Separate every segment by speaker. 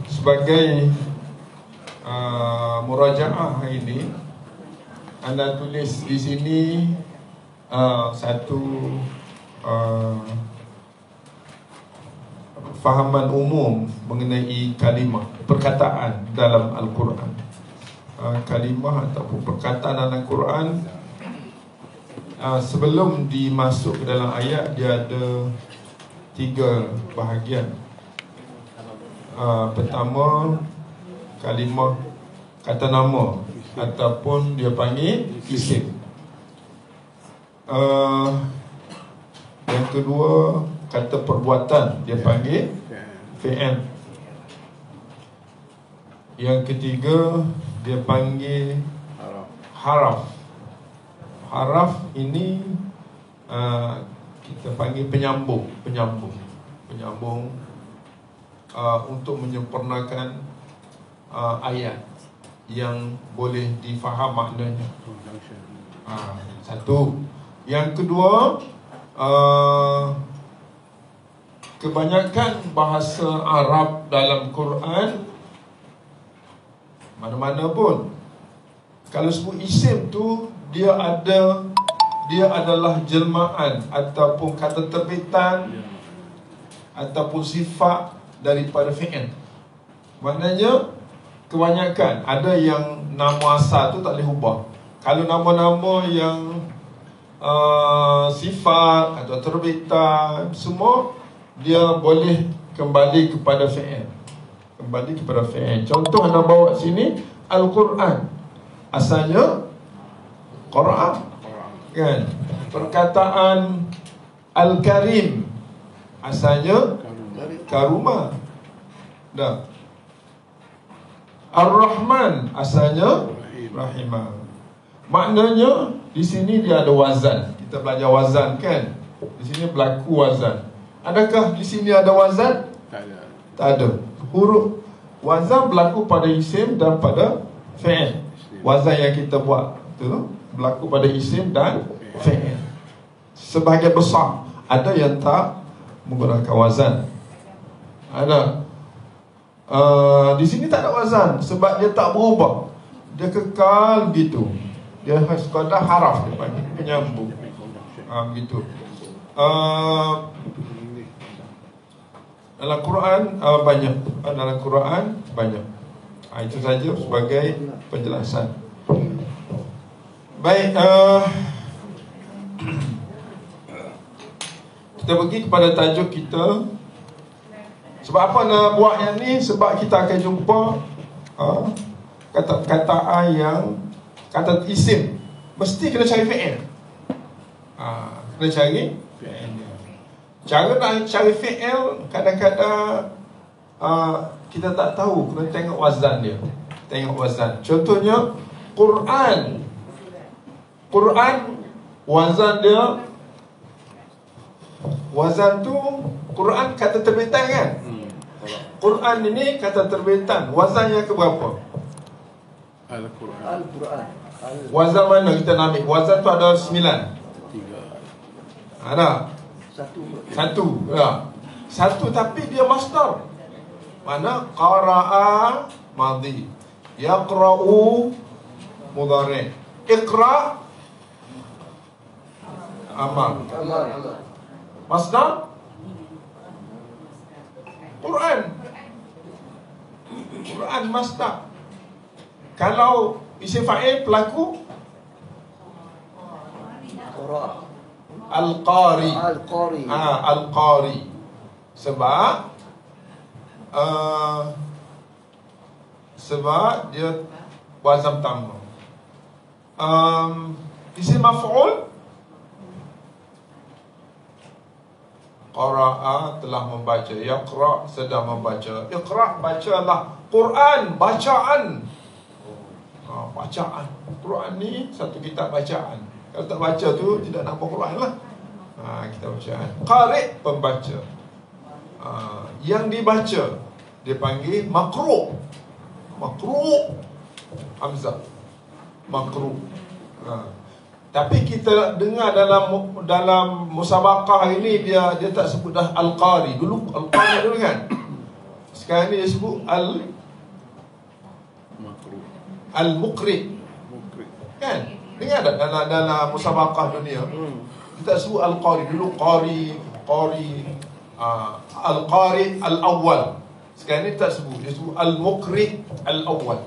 Speaker 1: Sebagai murajaah hari ini, anda tulis di sini satu fahaman umum mengenai kalimah, perkataan dalam Al-Quran. Kalimah ataupun perkataan dalam Al-Quran, sebelum dimasuk ke dalam ayat, dia ada 3 bahagian. Pertama, kalimah kata nama ataupun dia panggil isim. Yang kedua, kata perbuatan, dia panggil fi'il. Yang ketiga, dia panggil haraf. Haraf ini kita panggil penyambung untuk menyempurnakan ayat yang boleh difaham maknanya. Satu. Yang kedua, kebanyakan bahasa Arab dalam Quran, mana-mana pun, kalau sebut isim tu, dia adalah jelmaan ataupun kata terbitan ataupun sifat daripada fi'il. Maknanya kebanyakan ada yang nama asal tu tak boleh ubah. Kalau nama-nama yang sifat atau terbitan, semua dia boleh kembali kepada fi'il. Contoh anda bawa sini Al-Quran, asalnya Quran, kan? Perkataan Al-Karim, asalnya Karuma. Dah. Ar-Rahman, asalnya Rahimah. Maknanya di sini dia ada wazan. Kita belajar wazan, kan? Di sini berlaku wazan. Adakah di sini ada wazan? Tak ada. Huruf wazan berlaku pada isim dan pada fi'il. Wazan yang kita buat tu berlaku pada isim dan fi'il. Sebahagian besar. Ada yang tak menggunakan wazan. Ada. Di sini tak ada wazan sebab dia tak berubah. Dia kekal gitu. Dia sekadar haraf, dia panggil penyambung. Begitu. Dalam Quran banyak. Dalam Quran banyak. Itu saja sebagai penjelasan. Baik, kita pergi kepada tajuk kita. Sebab apa nak buat yang ni? Sebab kita akan jumpa kata-kataan yang kata isim mesti kena cari fi'il. Kena cari fi'il. Cara nak cari fi'il, kadang-kadang kita tak tahu. Kena tengok wazan dia. Contohnya Quran, wazan dia, wazan tu Quran kata terbitan, kan? Quran ini kata terbitan. Wazan yang keberapa? Al-Quran. Wazan mana kita nak ambil? Wazan tu ada 9. Ada? Satu. Ya. Satu tapi dia masdar. Mana? Qara'a madhi, yaqra'u mudhari', iqra' amar. Masdar Quran masdar. Kalau isim fa'il pelaku Al-Qari. Al-Qari. Sebab dia wazan pertama. Isim maf'ul, qara'a telah membaca, yaqra' sedang membaca, iqra' bacalah. Quran bacaan. Bacaan. Quran ni satu kitab bacaan. Kalau tak baca tu tidak nama Quran lah. Kitab bacaan. Qari' pembaca. Yang dibaca dia panggil makru'. Hamzah. Makru'. Tapi kita dengar dalam musabaqah ini dia tak sebut dah Al-Qari. Dulu Al-Qari dulu kan. Sekarang ni dia sebut Al-Muqri. Kan? Dengar tak dalam musabaqah dunia? Kita sebut Al-Qari. Dulu Qari Al-Qari Al-Awwal. Sekarang ni tak sebut. Dia sebut Al-Muqri Al-Awwal.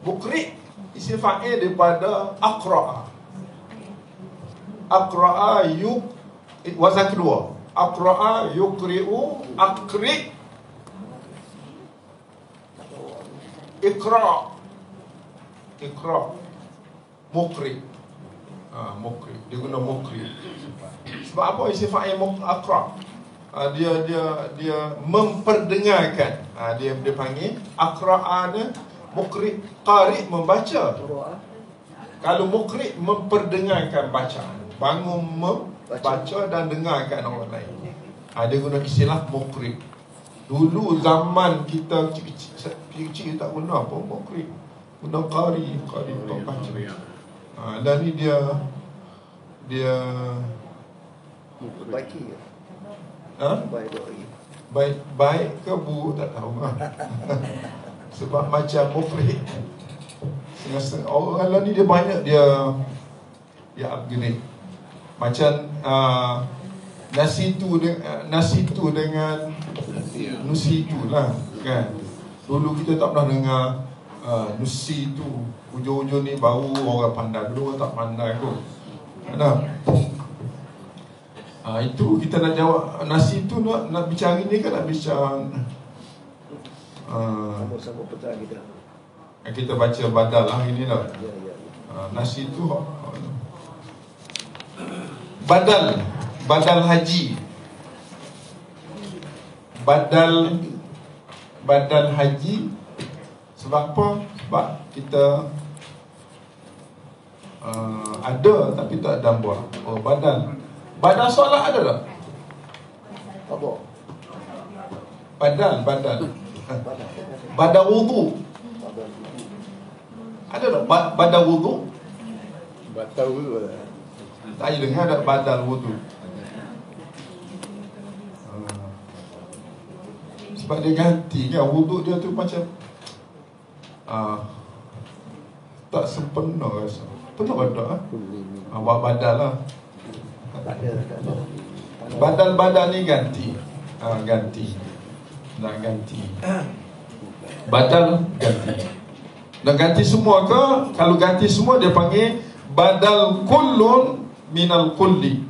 Speaker 1: Muqri isim fa'il daripada Aqra'a. Aqra'a wazan kedua. Aqra'a yuqri'u aqri' Iqra'. Muqri. Muqri. Dia guna muqri. Sebab apa isim fa'il aqra'? Dia memperdengarkan. Dia panggil aqra'a dia. Muqri, qari membaca. Kalau muqri memperdengarkan bacaan, bangun membaca dan dengarkan orang lain. Dia guna istilah muqri. Dulu zaman kita kecil tak guna apa muqri. Guna qari untuk baca. Dan ni dia
Speaker 2: Baiki ke?
Speaker 1: Baik ke buruk tak tahu. Sebab macam muqri, orang ni dia banyak dia upgrade. Macam nasitu dengan nusitu lah kan. Dulu kita tak pernah dengar nusitu. Ujung-ujung ni baru orang pandai. Dulu orang tak pandai kot. Kenapa? Itu kita nak jawab. Nasitu nak bicara ni kan nak bicara
Speaker 2: sama-sama petang
Speaker 1: kita baca badal lah ini lah. Nasi tu badal haji. Badal haji. Sebab apa? Sebab kita ada tapi tak ada buah. Badal solat ada tak?
Speaker 2: Apa?
Speaker 1: Badal wudu. Ada tak badal wudu?
Speaker 3: Batal wudu.
Speaker 1: Tak ada dengar ada badal wudu. Sebab dia ganti kan. Wudu dia tu macam tak sempurna rasa. Pernah badal buat badal lah. Badal ni ganti. Nak ganti. Badal ganti. Nak ganti semua ke? Kalau ganti semua dia panggil badal kullun minal kulli.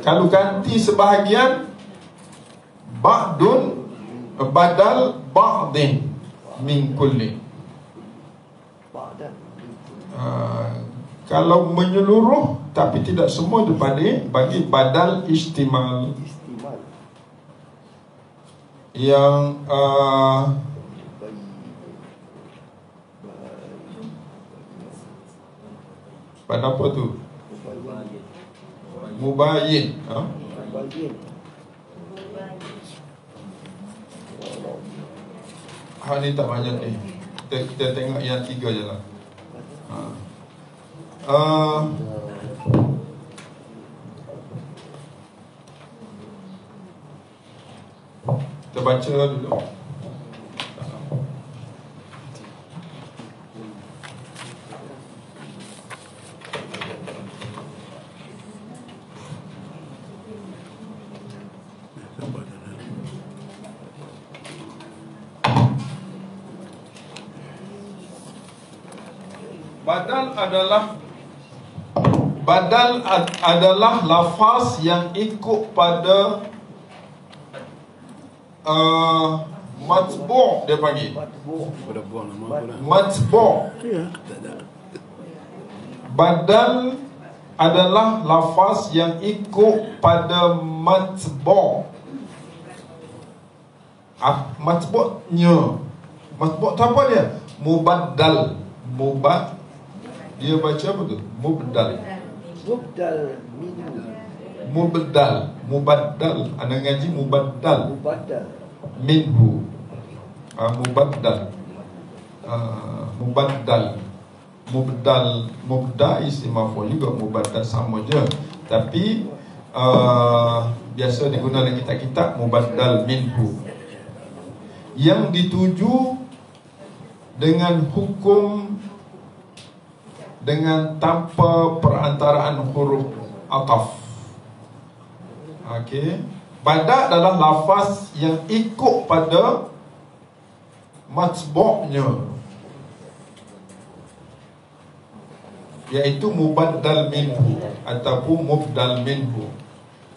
Speaker 1: Kalau ganti sebahagian, ba'dun badal ba'din min kulli. Kalau menyeluruh tapi tidak semua dia bagi badal istimal. Yang pada apa tu? Mubayyin. Ni tak banyak ni. Kita tengok yang 3 je lah. Kita baca dulu. Badal adalah lafaz yang ikut pada matbu' dia panggil. Matbu'. Badal adalah lafaz yang ikut pada matbu'. Matbu'nya. Matbu' tu apa dia? Mubaddal. Dia baca apa tu? Mubdal. Mubaddal. Anda ngaji mubaddal. Minhu. Mubaddal. mubda isim maf'ul juga, mubaddal sama je. Tapi biasa digunakan dalam kitab-kitab mubaddal minhu, yang dituju dengan hukum dengan tanpa perantaraan huruf ataf. Okey, badak adalah lafaz yang ikut pada matbu'nya, iaitu mubaddal minhu ataupun mubdal minhu,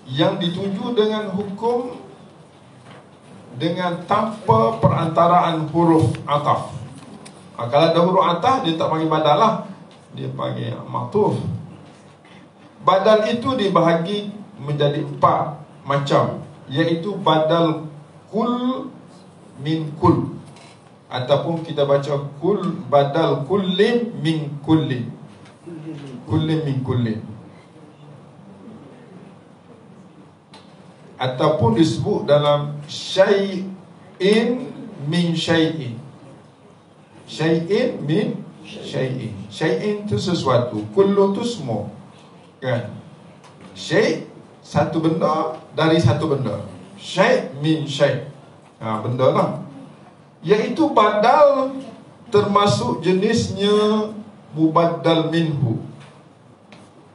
Speaker 1: yang dituju dengan hukum dengan tanpa perantaraan huruf ataf. Kalau ada huruf ataf, dia tak panggil badal lah, dia panggil matuf. Badal itu dibahagi menjadi 4 macam, iaitu badal kul min kul, ataupun kita baca kul, badal kullin min kullin, kullin min kullin, ataupun disebut dalam syai'in min syai'in, syai'in min syai'in. Syai'in tu sesuatu, kullu tu semua, kan? Syai' satu benda dari satu benda, syai' min syai', benda lah, iaitu badal termasuk jenisnya mubaddal minhu,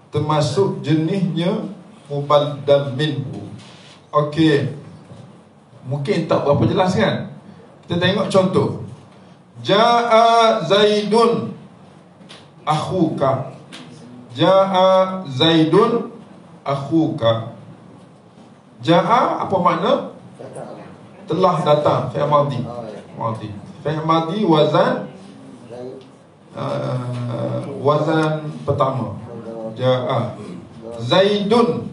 Speaker 1: termasuk jenisnya mubaddal minhu. Okey, mungkin tak berapa jelas kan? Kita tengok contoh. Ja'a Zaidun akhuka. Ja'a Zaidun akhuka. Ja'a apa makna? Telah datang, fi'il madhi. Madhi. Fi'il madhi wazan wazan pertama. Ja'a Zaidun.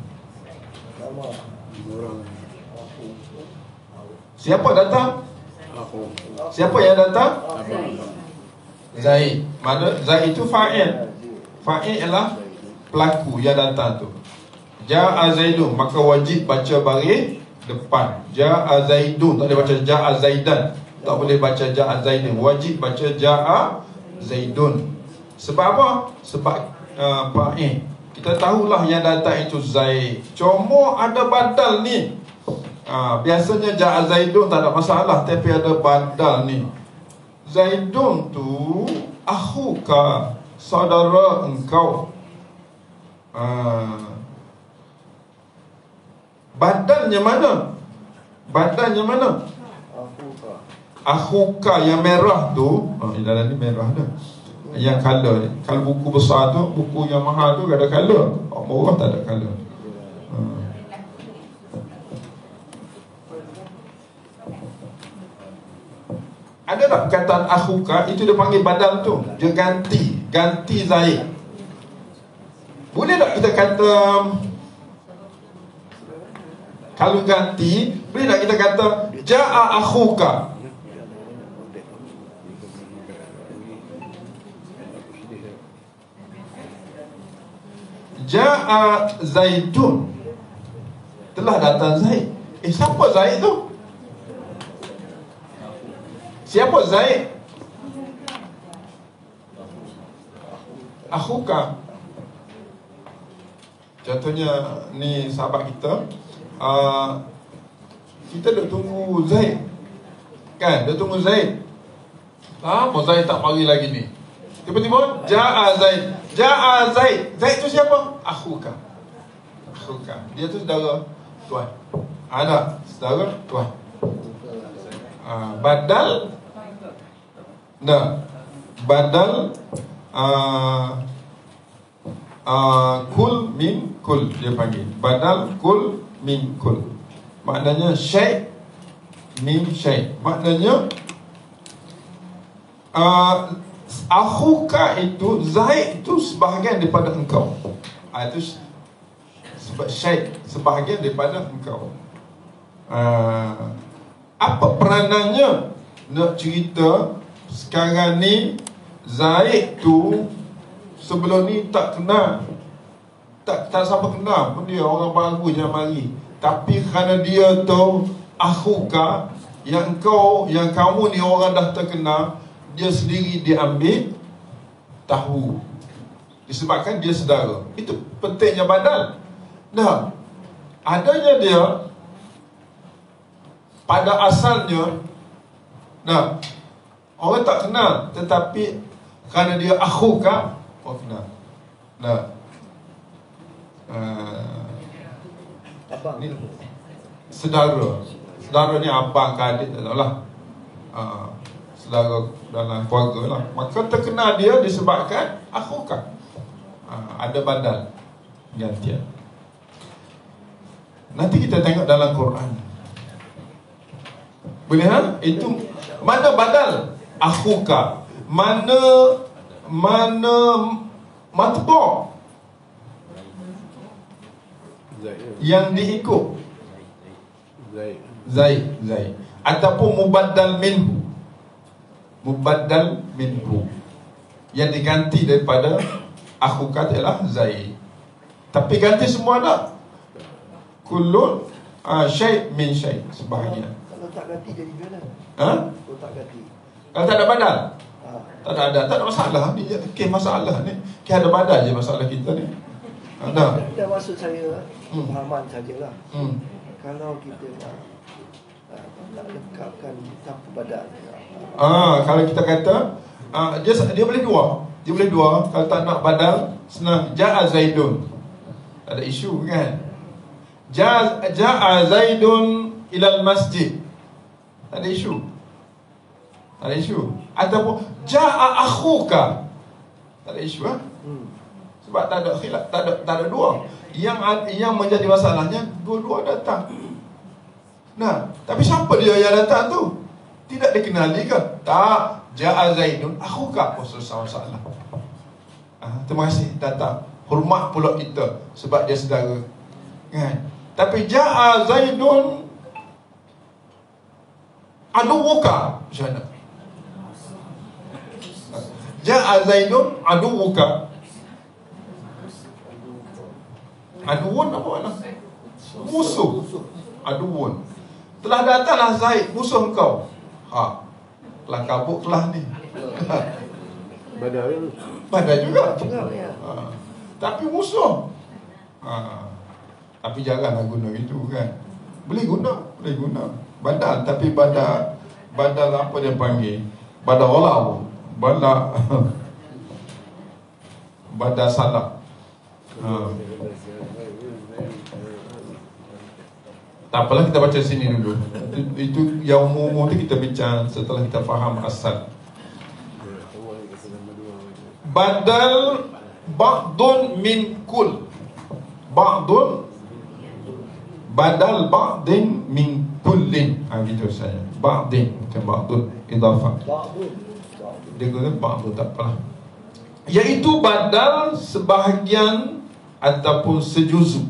Speaker 1: Siapa datang? Siapa yang datang? Zaid. Mana Zaid itu fa'il. Fa'il ialah pelaku yang datang tu. Ja'a Zaidun, maka wajib baca baris depan. Ja'a Zaidun, tak boleh baca Ja'a Zaidan, tak boleh baca Ja'a Zaidun, wajib baca Ja'a Zaidun. Sebab apa? Sebab fa'il. Kita tahulah yang datang itu Zaid, cuma ada badal ni. Biasanya Ja'a Zaidun tak ada masalah, tapi ada badal ni. Zaidun tu akhuka, saudara engkau. Badannya mana? Badannya mana? Akhuka yang merah tu. Dalam ni merah dah, yang color ni. Kalau buku besar tu, buku yang mahal tu ada color. Murah tak ada color. Ada tak perkataan akhuka itu dia panggil badal tu, dia ganti Zaid. Boleh tak kita kata, kalau ganti, boleh tak kita kata Ja'a akhuka? Ja'a Zaidun, telah datang Zaid. Siapa Zaid tu? Siapa Zaid? Akhuka. Contohnya ni sahabat kita, kita duk tunggu Zaid, kan? Duk tunggu Zaid, lama Zaid tak mari lagi ni. Tiba-tiba Ja'a Zaid. Ja'a Zaid. Zaid tu siapa? Akhuka. Akhuka, dia tu saudara tuan. Ada saudara tuan. Badal. Nah, badal kul min kul, dia panggil badal kul min kul. Maknanya syai' min syai'. Maknanya akhuka itu, Zaid itu sebahagian daripada engkau. Itu syai', sebahagian daripada engkau. Apa peranannya? Nak cerita sekarang ni Zaid tu sebelum ni tak kenal, tak siapa kenal pun, dia orang baru je mari. Tapi kerana dia tahu akhuka, yang kau, yang kamu ni orang dah terkenal, dia sendiri dia ambil tahu. Disebabkan dia saudara. Itu pentingnya badal. Nah, adanya dia pada asalnya, nah, orang tak kenal, tetapi kerana dia akhuka, orang kenal. Nah,
Speaker 2: Abang.
Speaker 1: ni saudara. Saudara ni abang ke adik, tak tahulah. Saudara dalam keluarga lah. Maka terkenal dia disebabkan akhuka. Ada badal gantian. Nanti kita tengok dalam Quran. Boleh ha? Itu mana badal? Akhuka. Mana matbu' yang diikut Zaid ataupun mubaddal minhu. Mubaddal minhu yang diganti daripada akhuka ialah Zaid. Tapi ganti semua tak? Kullun syai' min syai', sebahagian.
Speaker 2: Kalau tak ganti jadi gimana?
Speaker 1: Ha?
Speaker 2: Kalau tak ganti.
Speaker 1: Kalau tak ada badal,
Speaker 2: Ah,
Speaker 1: tak ada masalah ni. Masalah ni ada badal je masalah kita ni. Ada.
Speaker 2: Dan maksud saya pemahaman sajalah. Kalau kita nak lekapkan tanpa badan.
Speaker 1: Kalau kita kata dia boleh dua. Dia boleh dua. Kalau tak nak badal, senang. Ja'a Zaidun. Tak ada isu kan? Ja'a Zaidun ilal masjid. Tak ada isu. Tak ada isu. Ataupun ja'a akhuka. Tak ada isu ha? Sebab tak ada khilaf, tak ada dua. Yang menjadi masalahnya dua-dua datang. Nah, tapi siapa dia yang datang tu? Tidak dikenali ke? Tak. Ja'a Zaidun akhuka. Selesai masalah. Terima kasih datang. Hormat pula kita sebab dia saudara. Kan? Tapi ja'a Zaidun aduwuka. Macam mana? Ja'a Zaidun aduwuka. Aduun apa makna? Musuh. Aduun. Telah datanglah Zaid, musuh engkau. Telah kabut telah ni. Badal juga. Tapi musuh. Tapi janganlah guna itu kan. Boleh guna. Badal, tapi badal apa dia panggil? Badal walau. Badal salah. Tak apalah, kita baca sini dulu. Itu yang umum tu kita bincang setelah kita faham asal. Badal ba'dun min kul. Ba'dun badal ba'din min kullin. Gitu saya. Ba'din bukan ba'dun, idhafah. Dia kata ba'dun, tak apalah. Iaitu badal sebahagian ataupun sejuzu.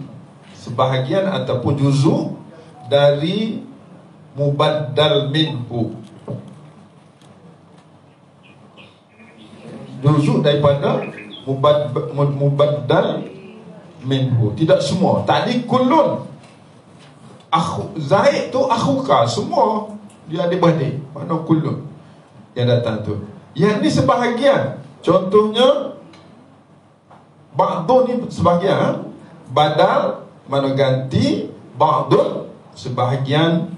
Speaker 1: Sebahagian ataupun juzu dari mubaddal minhu. Juzu daripada mubaddal minhu. Tidak semua. Tadi kullun. Zaid tu akhuka. Semua dia adik-beradik. Mana kullun yang datang tu. Yang ni sebahagian. Contohnya ba'dun ni sebahagian. Badal mana ganti. Ba'dun sebahagian.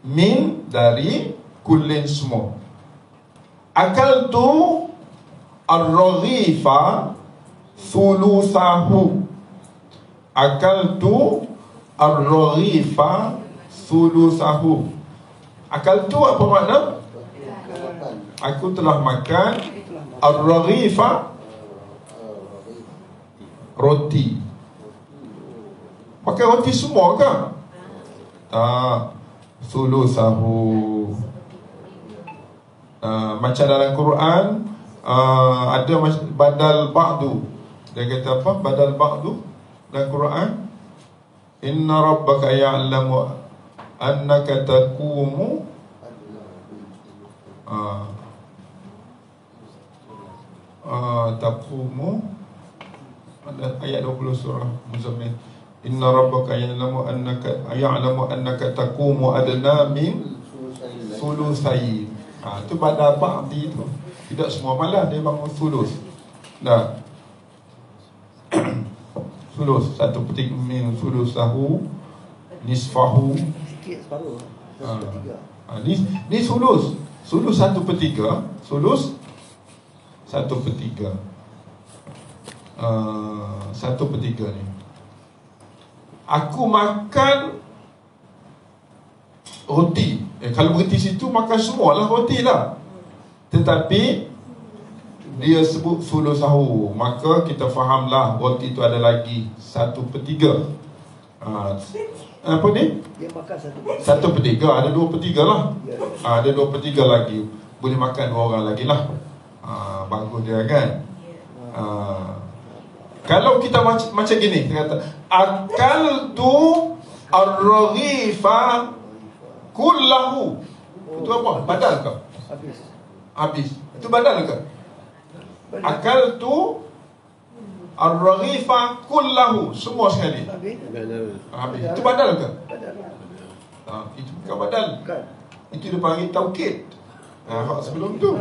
Speaker 1: Min dari kullin semua. Akal tu ar-raghifa thuluthahu. Akal tu ar-raghifa thuluthahu. Akal tu apa makna? Aku telah makan ar-raghifa, roti. Pakai roti semua ke? Tak. Thuluthahu. Macam dalam Quran ada badal ba'du. Dia kata apa? Badal ba'du dalam Quran. Inna rabbaka ya'lamu annaka taqumu taqumu. Ada ayat 20 surah Muzammil. Inna rabbaka ya'lamu annaka taqumu adna min thulutsain. Itu badal ba'di tu. Tidak semua malam dia bangun thuluth. Dah. Sulus, 1/3 min sulusahu nisfahu.
Speaker 2: Sikit separuh. 1/3.
Speaker 1: Ni sulus. Sulus 1/3. Sulus 1/3. 1/3 ni. Aku makan roti. Kalau berhenti situ makan semualah roti lah. Tetapi dia sebut sulusahu, maka kita fahamlah roti itu ada lagi 1/3. Apa ni?
Speaker 2: Dia makan
Speaker 1: 1/3, ada 2/3 lah.
Speaker 2: Ya.
Speaker 1: Ada 2/3 lagi. Boleh makan 2 orang lagi lah. Bagus dia kan. Kalau kita macam gini, kita kata akal tu ar-raghifa kullahu. Itu apa? Badal ke? Habis. Itu badal ke? Akal tu ar-raghifa kullahu, semua sekali. Habis. Itu badal ke? Itu bukan badal.
Speaker 2: Bukan.
Speaker 1: Itu dia panggil taukid. Sebelum tu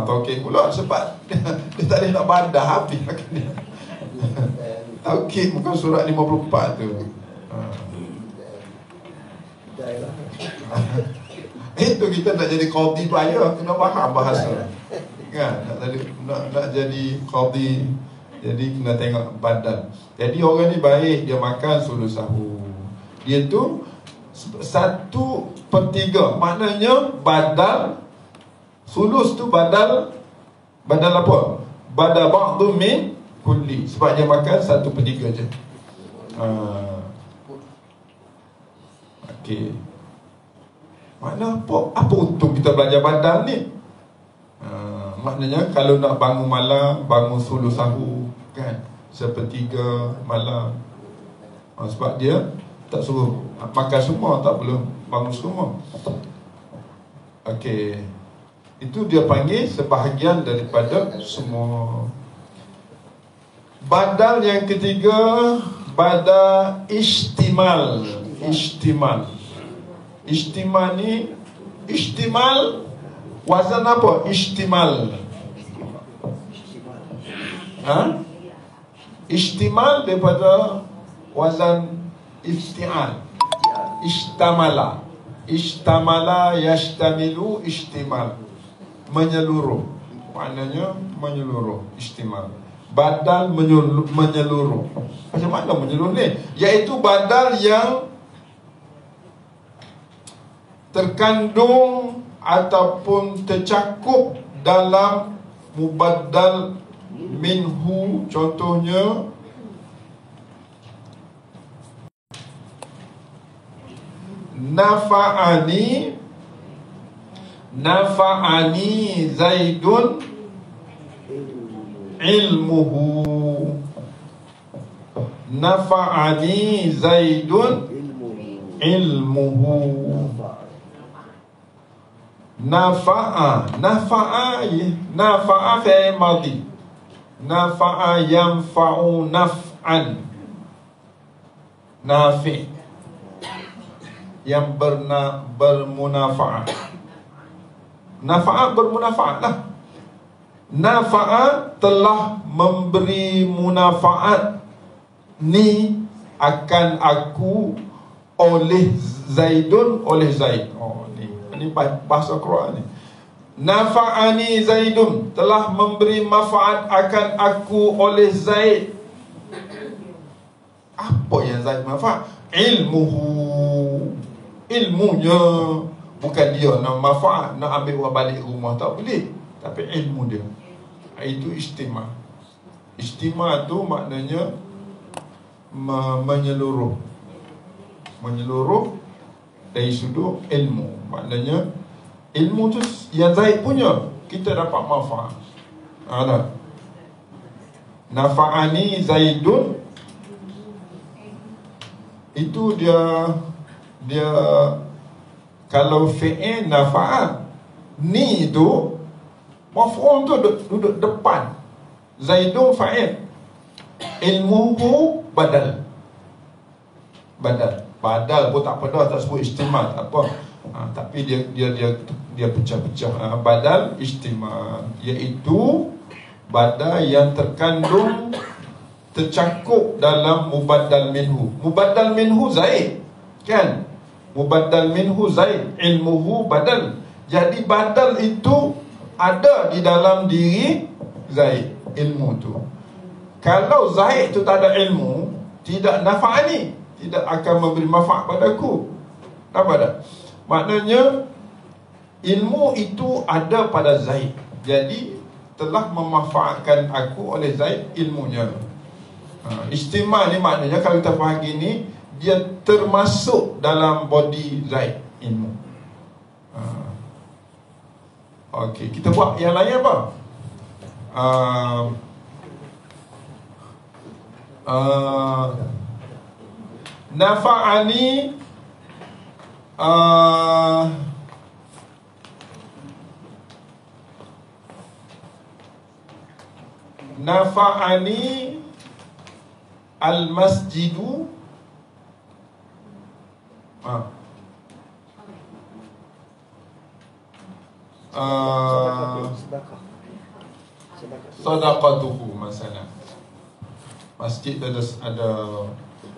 Speaker 1: taukid pula sebab dia tak boleh nak badah habis. Taukid bukan surat 54 tu. Itu kita nak jadi qadhi payah, kena faham bahasa. Kan? Nak jadi qadhi, jadi kena tengok badan. Jadi orang ni baik, dia makan sulusahu. Dia tu 1/3. Maknanya badal. Sulus tu badal apa? Badal ba'du min kulli. Sebab dia makan 1/3 je. Okey. Mana apa untung kita belajar badal ni? Maknanya kalau nak bangun malam, bangun sulusahu kan, 1/3 malam. Sebab dia tak suruh makan semua, tak perlu bangun semua. Okey. Itu dia panggil sebahagian daripada semua. Badal yang ketiga, badal istimal. Istimal ni, istimal wazan apa? Istimal. Istimal daripada wazan iftial. Istamala yastamilu istimal. Menyeluruh. Maknanya menyeluruh. Istimal. Badal menyeluruh. Macam mana menyeluruh ni? Iaitu badal yang terkandung ataupun tercakup dalam mubaddal minhu. Contohnya Nafa'ani Zaidun ilmuhu. Nafa'ani Zaidun ilmuhu. Nafa'a fi'il madhi. Nafa'a yanfa'u naf'an. Nafi' yang bermunafa'ah. Nafa'ah bermunafa'at lah. Nafa'ah telah memberi munafa'at ni akan aku oleh Zaidun, oleh Zaid. Ini bahasa Quran ni. Nafa'ani Zaidun, telah memberi manfaat akan aku oleh Zaid. Apa yang Zaid manfaat? Ilmunya. Bukan dia nak manfaat, nak ambil orang balik rumah, tak boleh. Tapi ilmu dia, itu istimah. Istimah tu maknanya menyeluruh. Menyeluruh dari sudut ilmu. Maknanya ilmu tu yang Zaid punya, kita dapat manfaat. Nafa'ani Zaidun, itu dia kalau fi'il nafa'a, ni tu maf'ul tu duduk depan. Zaidun fa'il, ilmuhu badal. Badal pun tak apa dah, tak sebut istimal, tak apa. Tapi dia pecah-pecah. Badal istimal, iaitu badal yang tercakup dalam mubaddal minhu. Mubaddal minhu zaid, kan? Mubaddal minhu zaid, ilmuhu badal. Jadi badal itu ada di dalam diri zaid, ilmu tu. Kalau zaid tu tak ada ilmu, tidak nafa'ani, tidak akan memberi manfaat padaku. Apa dah? Maknanya ilmu itu ada pada zaid. Jadi telah memanfaatkan aku oleh zaid ilmunya. Istima ni maknanya kalau kita faham gini, dia termasuk dalam body zaid, ilmu. Okey, kita buat yang lain apa? Nafa'ani nafa'ani al-masjidu sadaqatuhu masalah. Masjid ada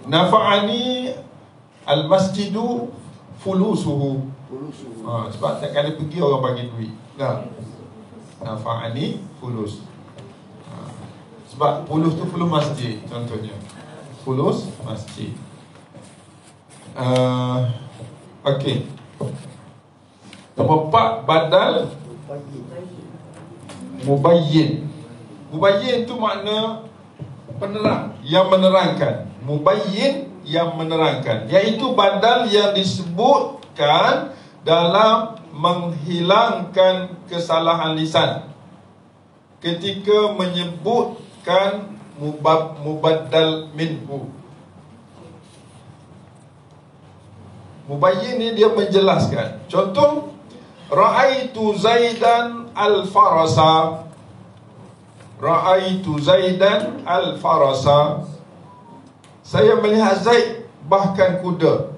Speaker 1: nafa'ani al-masjidu fulusuhu. Sebab tak kali pergi orang bagi duit. Nafa'ani fulus. Sebab fulus tu fulus masjid contohnya. Fulus masjid. Okey. Nombor 4, badal mubayyin. Mubayyin tu makna penerang, yang menerangkan. Mubayyin yang menerangkan, iaitu badal yang disebutkan dalam menghilangkan kesalahan lisan ketika menyebutkan mubaddal minhu. Mubayyin ni dia menjelaskan. Contoh, ra'aitu Zaidan al-farasa. Ra'aitu Zaidan al-farasa. Saya melihat Zaid bahkan kuda.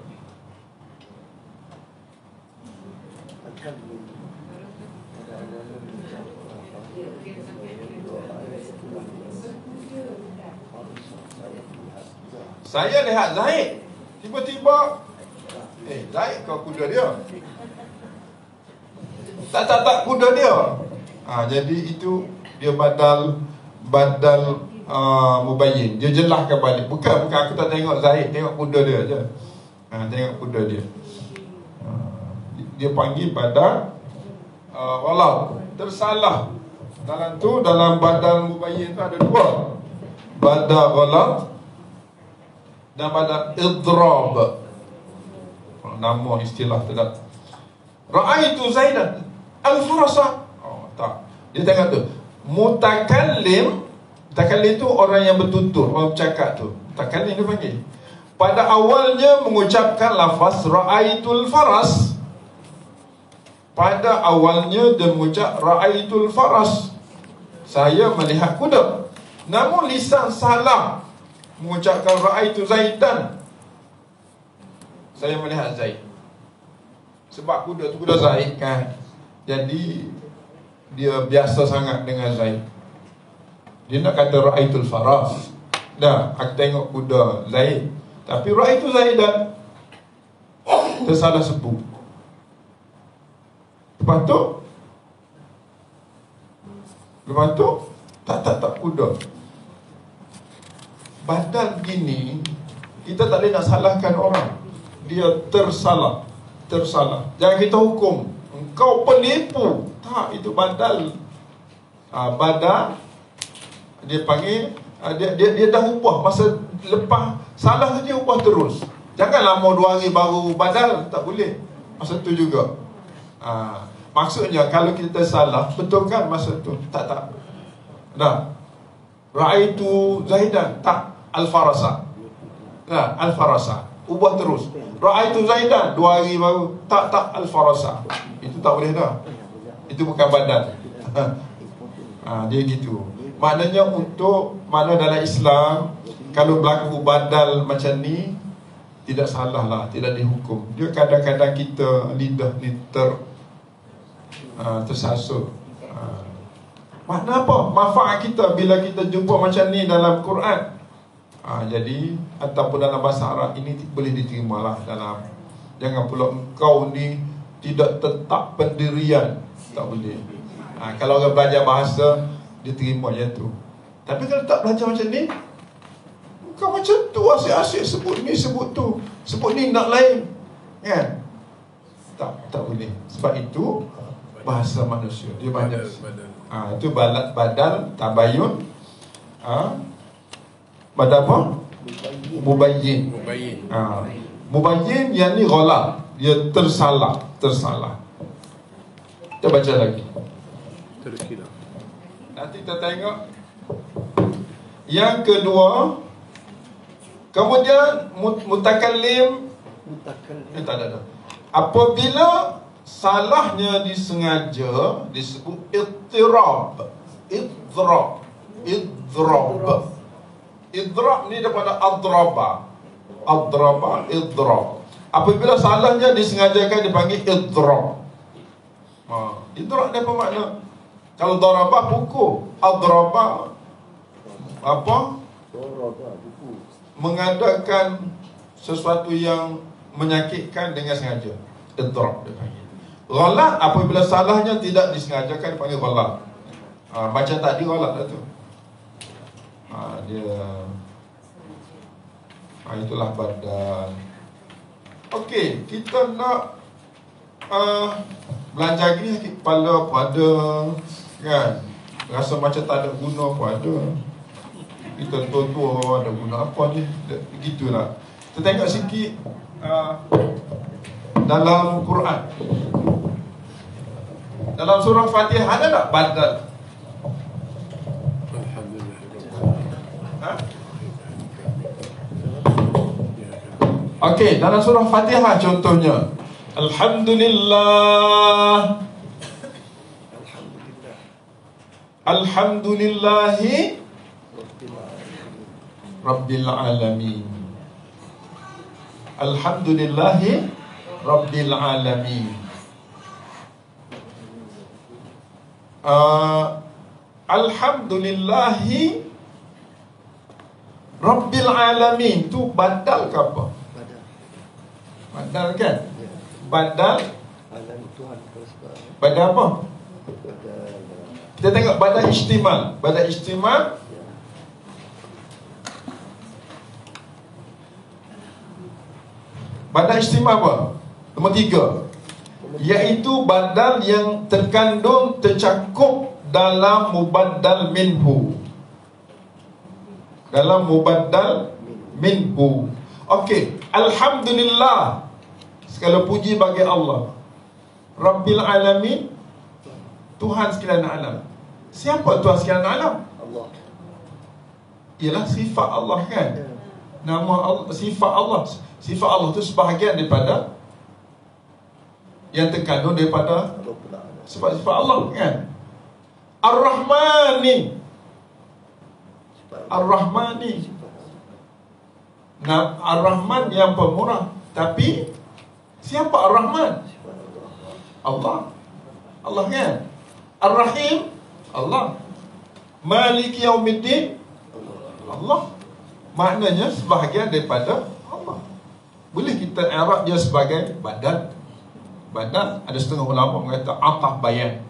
Speaker 1: Saya lihat Zaid, tiba-tiba Zaid kau kuda dia. Tak kuda dia. Jadi itu dia badal mubayyin. Dia jelaskan balik. Bukan aku tak tengok Zaid, tengok kuda dia je. Tengok kuda dia. Dia panggil badal walau tersalah. Dalam badal mubayyin tu ada dua. Badal ghalat dan badal idrab. Nama istilah terdak. Ra'aitu Zaidan al-farasa. Tak. Dia tengok tu. Mutakallim tu orang yang bertutur, orang bercakap tu. Mutakallim dia panggil. Pada awalnya mengucapkan lafaz ra'aitul faras. Pada awalnya dia mengucap ra'aitul faras. Saya melihat kuda. Namun lisan salah mengucapkan ra'aitu Zaidan. Saya melihat Zaid. Sebab kuda tu kuda Zaid kan. Jadi dia biasa sangat dengan Zaid. Dia nak kata ra'aitul faras. Dah, aku tengok kuda Zaid. Tapi ra'aitu Zaidan. Tersalah sebut. Lepas tu tak kuda. Badal gini, kita tak boleh nak salahkan orang. Dia tersalah. Jangan kita hukum engkau penipu. Tak, itu badal. Badal dia panggil dia dah ubah. Masa lepas salah tu dia ubah terus. Jangan lama 2 hari baru badal. Tak boleh. Masa tu juga. Maksudnya kalau kita salah, betulkan masa tu. Tak. Dah. Ra'aitu Zaidan. Tak, al-farasa. Al-farasa. Ubah terus. Ra'aitu Zaidan 2 hari baru. Tak al-farasa. Itu tak boleh dah. Itu bukan badal. Dia gitu. Maknanya makna dalam Islam, kalau berlaku badal macam ni, tidak salah lah, tidak dihukum. Dia kadang-kadang kita lidah ni tersasut. Makna apa? Manfaat kita bila kita jumpa macam ni dalam Quran. Jadi ataupun dalam bahasa Arab ini boleh diterimalah dalam. Jangan pula engkau ni tidak tetap pendirian, tak boleh. Kalau orang belajar bahasa dia terima je tu. Tapi kalau tak belajar macam ni, kau macam tu asyik-asyik sebut ni sebut tu, sebut ni nak lain, kan? Tak boleh. Sebab itu bahasa manusia dia banyak. Itu badal tabayun. Badal apa? Mubayyin. Mubayyin yang ni ghalat, dia tersalah. Kita baca lagi.
Speaker 3: Terkira.
Speaker 1: Nanti kita tengok yang kedua. Kemudian mutakallim tak ada. Apabila salahnya disengaja disebut iddrab. Iddrab ni daripada adraba. Idrab. Apabila salahnya disengajakan dipanggil iddrab. Iddrab ni apa makna? Kalau darabah pukul, adraba apa? Mengadakan sesuatu yang menyakitkan dengan sengaja. Iddrab dia panggil. Ghalat apabila salahnya tidak disengajakan dipanggil ghalat. Macam tadi ghalat dah tu. Itulah badal. Okey, kita nak belajar gini sakit kepala pun ada, kan? Rasa macam tak ada guna pun ada. Kita tua-tua ada guna apa ni? Begitulah. Kita tengok sikit dalam Quran. Dalam surah Fatihah ada tak badal? Okey, dalam surah Fatihah contohnya, Alhamdulillah. Alhamdulillahi Rabbil Alamin. Alhamdulillahi Rabbil Alamin. Alhamdulillahi Rabbil Alamin. Tu badal ke apa? Badal kan? Badal badal apa? Kita tengok badal istimal. Badal istimal badal istimal apa? Nombor 3, iaitu badal yang terkandung, tercakup dalam mubaddal minhu. Dalam mubaddal minhu. Okey, Alhamdulillah, segala puji bagi Allah. Rabbil Alamin, Tuhan sekalian alam. Siapa Tuhan sekalian alam?
Speaker 2: Allah.
Speaker 1: Ialah sifat Allah, kan? Nama Allah, sifat Allah. Sifat Allah tu sebahagian daripada yang terkandung daripada sifat Allah, kan? Ar-Rahmani. Ar-Rahmani. Ar-Rahman yang pemurah. Tapi siapa Ar-Rahman? Allah. Allah, kan? Ar-Rahim, Allah. Maliki Yaumiddin, Allah. Maknanya sebahagian daripada Allah. Boleh kita i'rab dia sebagai badal. Badal, ada setengah ulama mengata ataf bayan.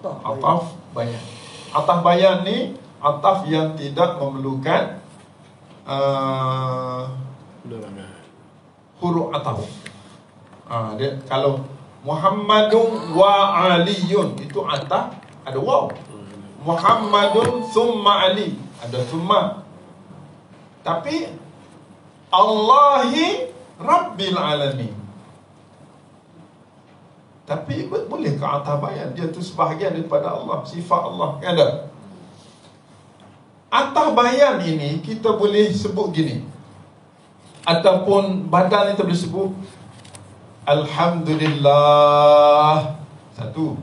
Speaker 1: Ataf bayan. Ataf bayan ni ataf yang tidak memerlukan huruf ataf. Dia kalau Muhammadun wa Aliyun, itu ataf ada waw. Muhammadun summa Ali, ada summa. Tapi Allahi Rabbil Alamin. Tapi boleh ke ataf bayan? Dia tu sebahagian daripada Allah, sifat Allah, kan ada? Ataf bayan ini kita boleh sebut gini, ataupun badal kita boleh sebut Alhamdulillah. Satu.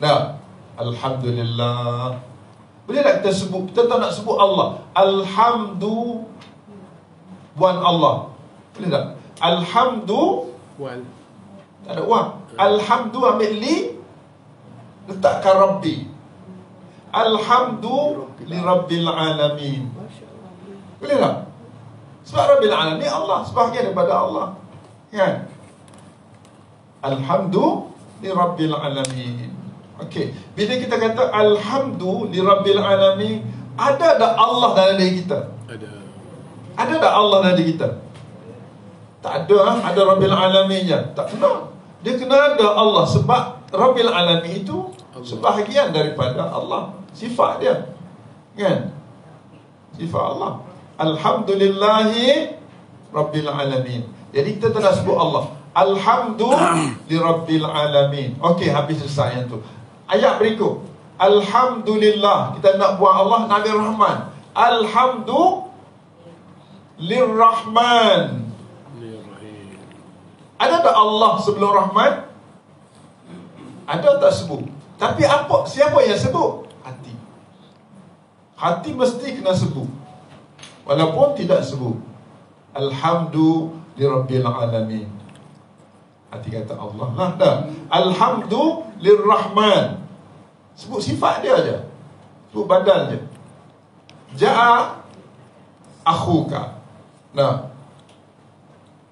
Speaker 1: Nah, Alhamdulillah. Boleh tak kita sebut? Kita tak nak sebut Allah. Alhamdu wan Allah. Boleh tak? Alhamdu
Speaker 3: wan.
Speaker 1: Tak ada wan. Alhamdu ambil li, letakkan Rabbi. Alhamdu li Rabbil Alamin.
Speaker 2: Masya Allah.
Speaker 1: Boleh tak? Sebab Rabbil Alamin Allah, sebahagian daripada Allah. Kan? Alhamdu li Rabbil Alamin. Okey, bila kita kata Alhamdu li Rabbil Alamin, ada tak Allah dalam diri kita?
Speaker 3: Ada.
Speaker 1: Ada tak Allah dalam diri kita? Tak ada. Ada Rabbil Alamin je. Tak kena. Dia kena ada Allah. Sebab Rabbil Alamin itu sebahagian daripada Allah. Sifat dia. Kan? Sifat Allah. Alhamdulillahi Rabbil Alamin. Jadi kita tak nak sebut Allah. Alhamdu li Rabbil Alamin. Okey, habis selesai yang tu. Ayat berikut. Alhamdulillah. Kita nak buat Allah Nabi Rahman. Alhamdu lirrahman. Ada tak Allah sebelum Rahman? Ada tak sebut? Tapi siapa yang sebut? Hati. Hati mesti kena sebut, walaupun tidak sebut. Alhamdu lirabbil alamin. Hati kata Allah lah dah. Alhamdu lirrahman. Sebut sifat dia aja. Sebut badal je. Ja'a akhuka. Nah,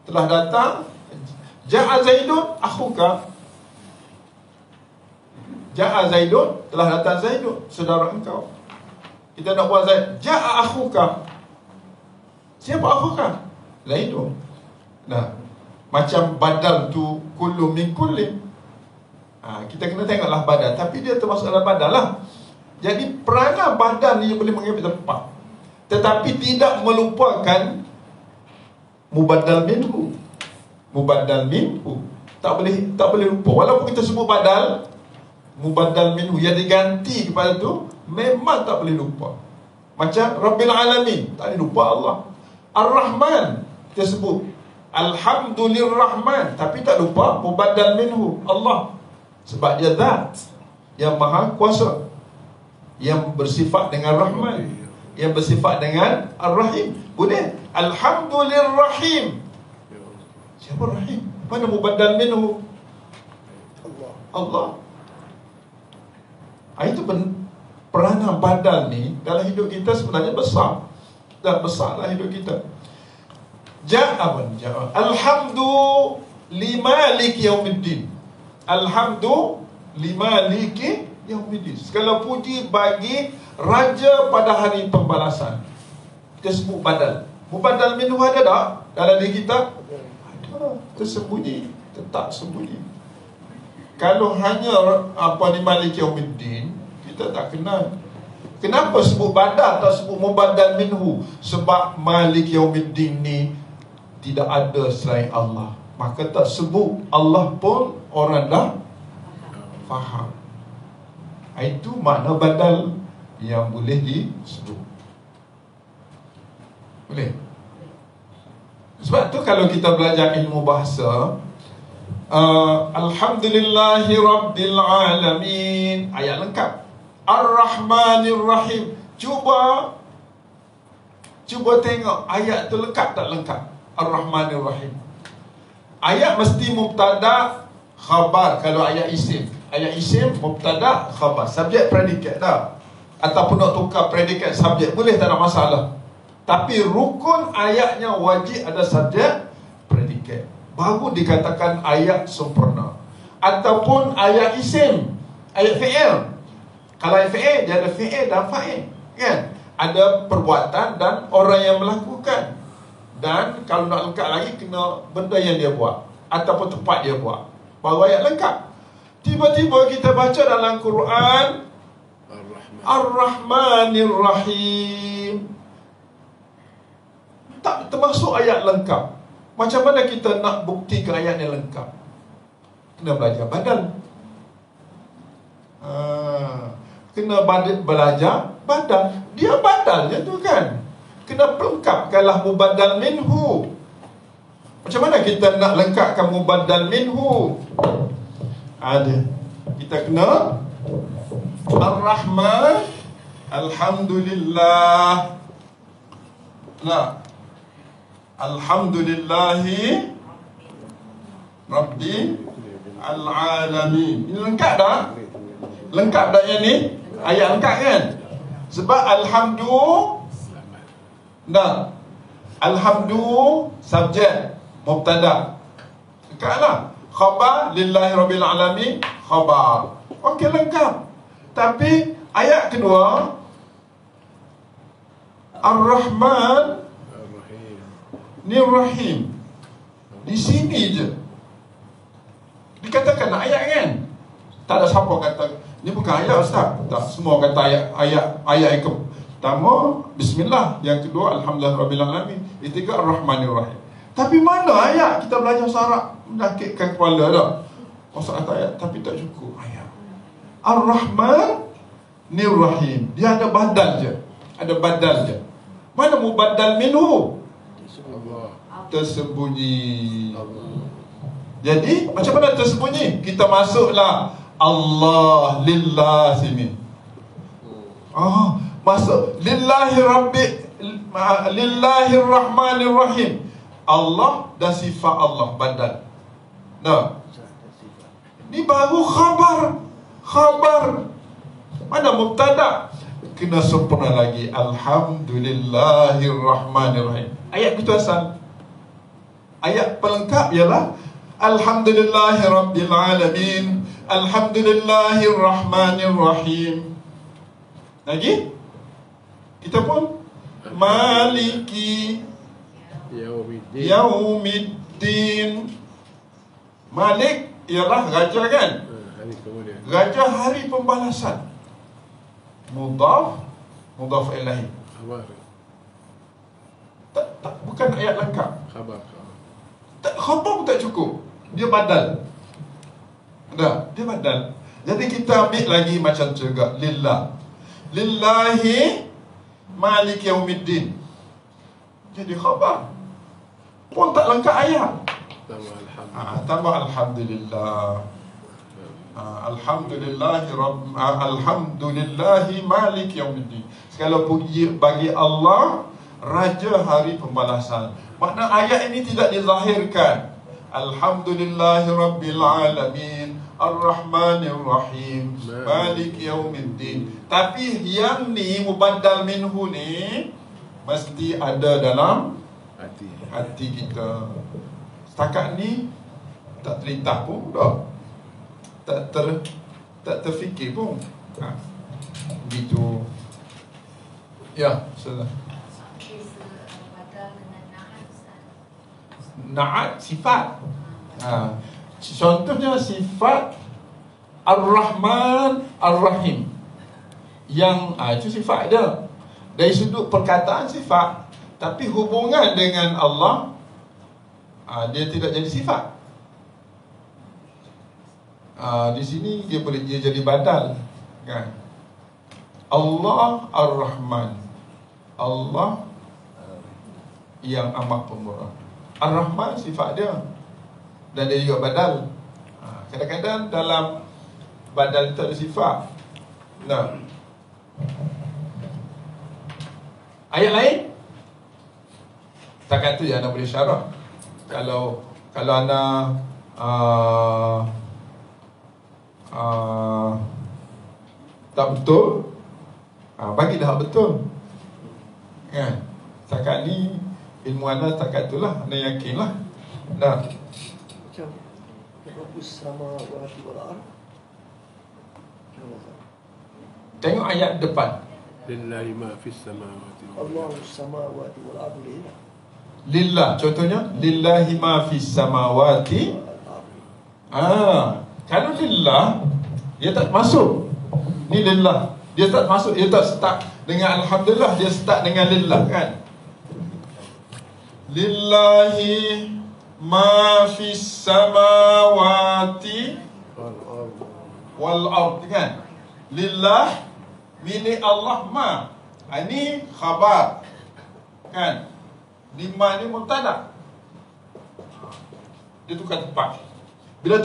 Speaker 1: telah datang. Ja'a Zaidun akhuka. Ja'a Zaidun, telah datang Zaidun, saudara engkau. Kita nak buat Zaid. Ja'a akhuka. Siapa akhuka? Zaidun. Nah, macam badal tu kullu min kullin. Kita kena tengoklah badal, tapi dia termasuk dalam badal lah. Jadi peranan badal ni boleh mengambil tempat, tetapi tidak melupakan mubaddal minhu. Mubaddal minhu tak boleh lupa. Walaupun kita sebut badal, mubaddal minhu yang diganti kepada tu memang tak boleh lupa. Macam Rabbil Alamin, tak boleh lupa Allah. Ar-Rahman, kita sebut Alhamdulillahirrahman, tapi tak lupa mubaddal minhu Allah. Sebab dia zat yang maha kuasa, yang bersifat dengan Rahman, yang bersifat dengan Ar-Rahim. Boleh Alhamdulillahirrahim. Siapa Rahim? Mana mubaddal minhu? Allah. Itu peranan badal ni dalam hidup kita sebenarnya besar. Dan besarlah hidup kita. Ja'a. Alhamdu limaliki yaumiddin. Alhamdu limaliki yaumiddin. Segala puji bagi raja pada hari pembalasan. Kita sebut badal. Mubaddal minhu ada tak dalam diri kita? Ada. Tersembunyi, tetap sembunyi. Kalau hanya maliki yaumiddin, kita tak kenal. Kenapa sebut badal, tak sebut mubaddal minhu? Sebab malik yaumiddin ni tidak ada selain Allah. Maka tak sebut Allah pun orang dah faham. Itu makna badal yang boleh disebut. Boleh. Sebab tu kalau kita belajar ilmu bahasa, Alhamdulillahi Rabbil Alamin, ayat lengkap. Ar-Rahmanir Rahim. Cuba tengok ayat tu lengkap tak lengkap. Ar-Rahmanir Rahim. Ayat mesti mubtada khabar. Kalau ayat isim, ayat isim mubtada khabar, subjek predikat dah. Ataupun nak tukar predikat subjek boleh, tak ada masalah. Tapi rukun ayatnya wajib ada subjek predikat, baru dikatakan ayat sempurna. Ataupun ayat isim, ayat fi'il. Kalau ayat fi'il, dia ada fi'il dan fa'il, kan? Ada perbuatan dan orang yang melakukan. Dan kalau nak lengkap lagi, kena benda yang dia buat ataupun tempat dia buat, baru ayat lengkap. Tiba-tiba kita baca dalam Quran Ar-Rahmanir Rahim, tak termasuk ayat lengkap. Macam mana kita nak buktikan ayat yang lengkap? Kena belajar badal. Kena belajar badal. Dia badalnya tu kan, kena lengkapkanlah mubaddal minhu. Macam mana kita nak lengkapkan mubaddal minhu? Ada. Kita kena Ar-Rahman, Alhamdulillah. Nah, Alhamdulillahi Rabbil Alamin. Ini lengkap dah? Lengkap dah yang ni? ayat lengkap kan? Sebab alhamdu, nah, alhamdu subjek, mubtada, lengkap lah. Khabar lillahi rabbil alamin, khabar. Okey, lengkap. Tapi ayat kedua, Ar-Rahman Nir-Rahim, di sini je dikatakan ayat kan? Tak ada siapa kata ni bukan ayat Ustaz. Tak, semua kata ayat yang pertama Bismillah, yang kedua Alhamdulillah Rabbil Alamin, yang ketiga Ar-Rahmanir Rahim. Tapi mana ayat? Kita belajar Arab menyakitkan kepala dah. Maksud ayat, tapi tak cukup ayat. Ar-Rahman Nir-Rahim, dia ada badal je. Ada badal je. Mana mubaddal minhu? Tersembunyi. Jadi macam mana tersembunyi? Kita masuklah Allah lillah sini. Masuk lillahi rabbi lillahi rahmanir rahim. Allah dan sifat Allah badal. Nah, ini baru khabar. Khabar. Mana mubtada? Kena sempurna lagi. Alhamdulillahirrahmanirrahim. Ayat itu asal. Ayat pelengkap ialah Alhamdulillahirrabbilalamin, Alhamdulillahirrahmanirrahim. Lagi? Kita pun Maliki Yaumiddin. Malik ialah raja kan? Raja hari pembalasan. Mudhaf ilahi. Tak, bukan ayat lengkap. Khabar pun tak cukup. Dia badal. Dia badal. Jadi kita ambil lagi macam juga lillah. Lillahi Malik Yaumiddin. Jadi khabar pun tak lengkap ayat. Tambah Alhamdulillah. Alhamdulillahi Malik Yaumiddin. Segala puji bagi Allah, Raja Hari Pembalasan. Makna ayat ini tidak dizahirkan. Alhamdulillahi Rabbil Alamin, Ar-Rahmanir Rahim, Malik Yaumiddin. Tapi yang ni mubaddal minhu ni mesti ada dalam hati kita. Setakat ni tak terlintas pun dah. Tak terfikir pun. Begitu. Ya, sudah. Na'at sifat. Contohnya sifat Ar-Rahman Ar-Rahim. Yang itu sifat dia. Dari sudut perkataan sifat, tapi hubungan dengan Allah, dia tidak jadi sifat. Di sini dia jadi badal kan? Allah Ar-Rahman, Allah yang amat pemurah. Ar-Rahman sifat dia, dan dia juga badal. Kadang-kadang dalam badal itu ada sifat. Nah, ayat lain setakat tu je anda boleh syarah. Kalau anda tak betul, bagi dah betul kan? Setakat ni ilmu anda setakat tu lah, anda yakin lah. Dah
Speaker 2: macam Rabbus samawati wal ardh.
Speaker 1: tengok ayat depan.
Speaker 3: Lillahi ma fis samawati
Speaker 2: Allahus samawati wal ardh.
Speaker 1: Lillah, contohnya lillahi ma fis samawati. Kalau lillah, dia tak masuk. Ni lillah, dia tak masuk. Dia tak start dengan Alhamdulillah, dia start dengan lillah kan. Lillahi ma fis samawati wal ard kan. Lillah milik Allah ma. Ini khabar kan. Lima ni mubtada. Dia tukar tempat. Bila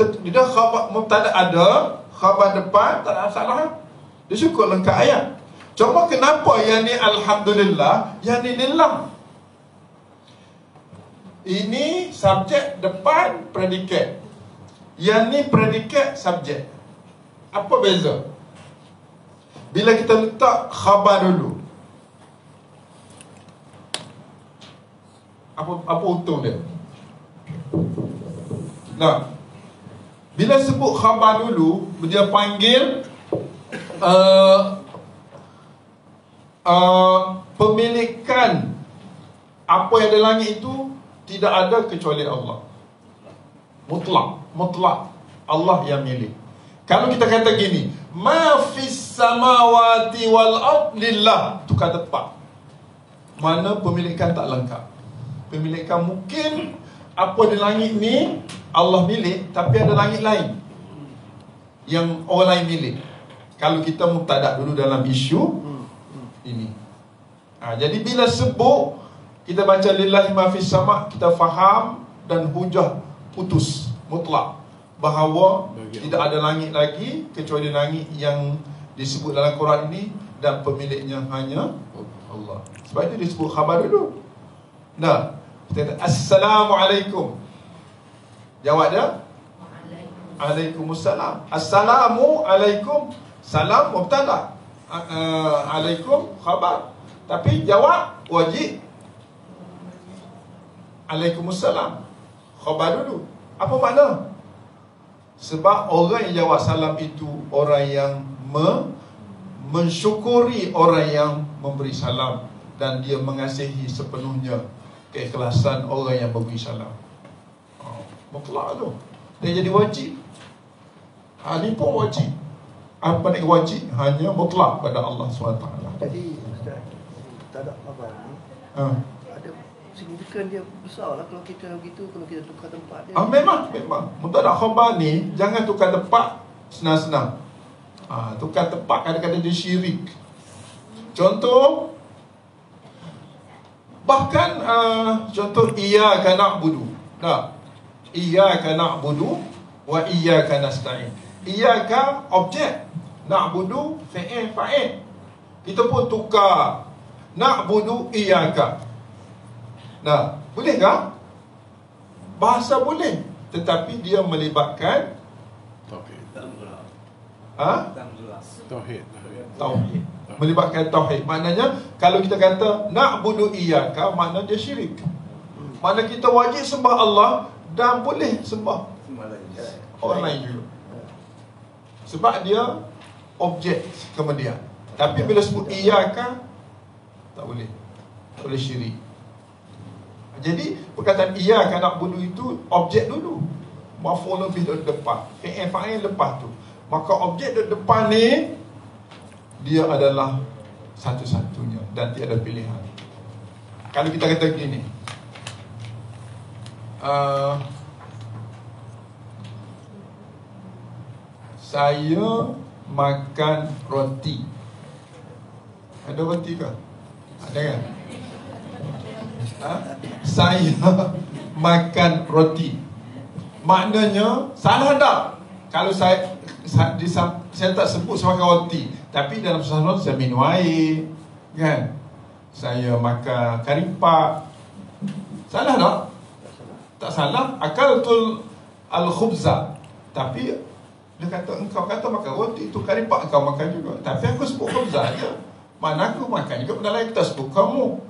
Speaker 1: khabar mubtada ada, khabar depan tak ada masalah. Dia cukup lengkap ayat. Cuma kenapa yang ni Alhamdulillah, yang ni lillah? Ini subjek depan predikat. Yang ni predikat subjek. Apa beza? Bila kita letak khabar dulu, apa untung dia? Nah, bila sebut khabar dulu, dia panggil pemilikan apa yang ada langit itu tidak ada kecuali Allah. Mutlak Allah yang milik. Kalau kita kata gini, ma fis samawati wal ard lillah, itu kata tepat. Mana pemilikan tak lengkap. Pemilikan mungkin apa di langit ni Allah milik, tapi ada langit lain yang orang lain milik. Kalau kita mubtada dulu dalam isu ini. Jadi bila sebut, kita baca lillahi ma fis sama, kita faham dan hujah putus mutlak bahawa tidak ada langit lagi kecuali langit yang disebut dalam Quran ini, dan pemiliknya hanya Allah. Sebab itu disebut khabar dulu. Nah, kita kata Assalamualaikum. Jawab dia Waalaikumsalam. Assalamualaikum, salam mubtada, alaikum khabar. Tapi jawab wajib Waalaikumsalam, khabar dulu. Apa makna? Sebab orang yang jawab salam itu orang yang mensyukuri orang yang memberi salam, dan dia mengasihi sepenuhnya keikhlasan orang yang memberi salam. Mutlak tu, dia jadi wajib. Ini pun wajib. Apa ni wajib? Hanya mutlak pada Allah SWT.
Speaker 2: Jadi Ustaz, tak ada khabar ni, ada signifikan dia besar lah kalau kita begitu, kalau kita tukar tempat dia.
Speaker 1: Memang mubtada khabar ni jangan tukar tempat senang-senang. Tukar tempat kadang-kadang dia syirik. Contoh, bahkan contoh iyyaka na'budu. Iyyaka na'budu wa iyyaka nasta'in. Iyyaka objek, na'budu fi'il fa'il. Kita pun tukar na'budu iyyaka. Boleh tak? Bahasa boleh, tetapi dia melibatkan tauhid. Melibatkan tauhid. Maknanya kalau kita kata na'budu iyyaka, makna dia syirik. Makna kita wajib sembah Allah dan boleh sembah orang lain juga. Sebab dia objek kemudian. Tapi bila sebut iyyaka, tak boleh. Tak boleh syirik. Jadi perkataan iyyaka na'budu itu objek dulu, maf'ul bih di depan, fi'il fa'il lepas tu. Maka objek di depan ni dia adalah satu-satunya dan tiada pilihan. Kalau kita kata gini, saya makan roti. Ada roti ke? Ada kan? Saya makan roti. Maknanya salah tak? Kalau saya tak sebut saya makan roti, tapi dalam suasana saya minum air, kan? Saya makan karipak. Salah tak? Tak salah. Akaltul al-khubza. Tapi dia kata, engkau kata makan roti, itu karipak engkau makan juga. Tapi aku sebut khubza aja. Mana aku makan juga, benda lain kita sebut kamu.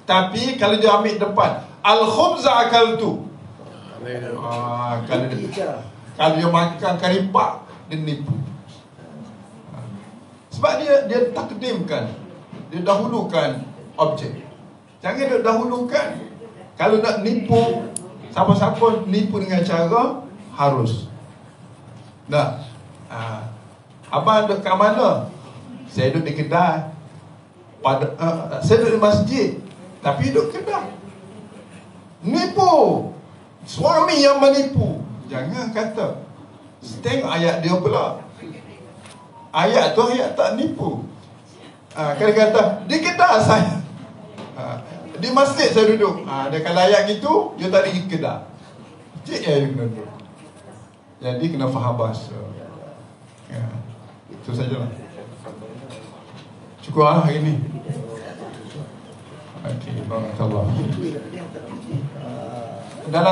Speaker 1: Tapi kalau dia ambil depan, al-khubza akaltu. Kalau dia makan karipak, dia nipu. Sebab dia takdimkan, dia dahulukan objek. Jangan dia dahulukan. Kalau nak nipu, siapa-siapa nipu dengan cara harus. Abang duduk kat mana? Saya duduk di kedai. Saya duduk di masjid, tapi duduk kedai. Nipu. Suami yang menipu. Jangan kata. Tengok ayat dia pula. Ayat tu ayat tak nipu. Kalau kata di kedai saya, di masjid saya duduk, dia kalau ayat gitu, dia tak pergi kedai. Cik dia kena duduk. Jadi kena faham bahasa. Itu sajalah. Cukup hari ni. Okey, barakallah. Dalam